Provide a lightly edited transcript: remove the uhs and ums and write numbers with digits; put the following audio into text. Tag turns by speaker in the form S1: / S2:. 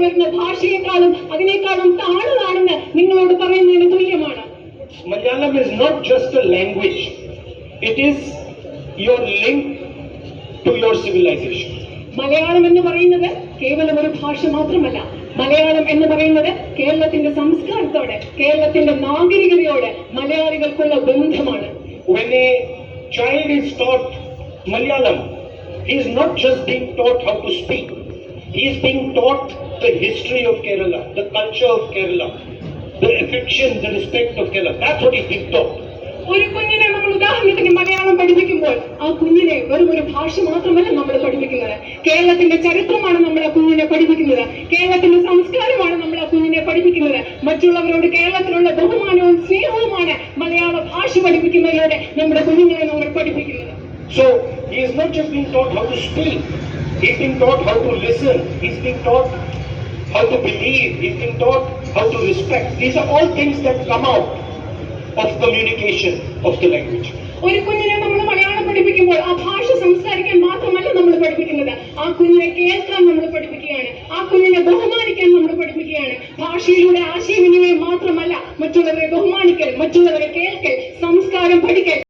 S1: വരുന്ന ഭാഷയെക്കാളും അതിനേക്കാളും താണതാണെന്ന് നിങ്ങളോട് പറയുന്നതിന് തുല്യമാണ്.
S2: Malayalam is not just a language, it is your link to your civilization.
S1: Malayalam എന്ന് പറയുന്നത് കേവലം ഒരു ഭാഷ മാത്രമല്ല. മലയാളം എന്ന് പറയുന്നത് കേരളത്തിന്റെ സംസ്കാരത്തോടെ, കേരളത്തിന്റെ നാഗരികതയോടെ മലയാളികൾക്കുള്ള ബന്ധമാണ്.
S2: When a child is taught Malayalam, he is not just being taught how to speak, he is being taught the history of Kerala, the culture of Kerala, the affection, the respect of Kerala. That's what is being taught.
S1: ഒരു കുഞ്ഞിനെ നമ്മൾ ഉദാഹരണത്തിന് മലയാളം പഠിപ്പിക്കുമ്പോൾ ആ കുഞ്ഞിനെ വെറും ഒരു ഭാഷ മാത്രമല്ല നമ്മൾ പഠിപ്പിക്കുന്നത്. കേരളത്തിന്റെ ചരിത്രമാണ് നമ്മൾ ആ കുഞ്ഞിനെ പഠിപ്പിക്കുന്നത്. കേരളത്തിന്റെ സംസ്കാരമാണ് നമ്മൾ ആ കുഞ്ഞിനെ പഠിപ്പിക്കുന്നത്. മറ്റുള്ളവരോട് കേരളത്തിലുള്ള ബഹുമാനവും സ്നേഹവുമാണ് മലയാള ഭാഷ പഠിപ്പിക്കുന്നതിലൂടെ നമ്മുടെ കുഞ്ഞുങ്ങളെ നമ്മൾ പഠിപ്പിക്കുന്നത്.
S2: So he is not just being taught how to speak, he is being taught how to listen, he is being taught how to believe, he is being taught how to respect. These are all things that come out of communication of the language.
S1: ഒരു കുഞ്ഞിനെ നമ്മൾ മലയാളം പഠിപ്പിക്കുമ്പോൾ ആ ഭാഷ സംസാരിക്കാൻ മാത്രമല്ല നമ്മൾ പഠിപ്പിക്കുന്നത്, ആ കുഞ്ഞിനെ കേൾക്കാൻ നമ്മൾ പഠിപ്പിക്കുകയാണ്, ആ കുഞ്ഞിനെ ബഹുമാനിക്കാൻ നമ്മൾ പഠിപ്പിക്കുകയാണ്. ഭാഷയിലൂടെ ആശയവിനിമയം മാത്രമല്ല, മറ്റുള്ളവരെ ബഹുമാനിക്കൽ, മറ്റുള്ളവരെ കേൾക്കൽ, സംസ്കാരം പഠിക്കൽ.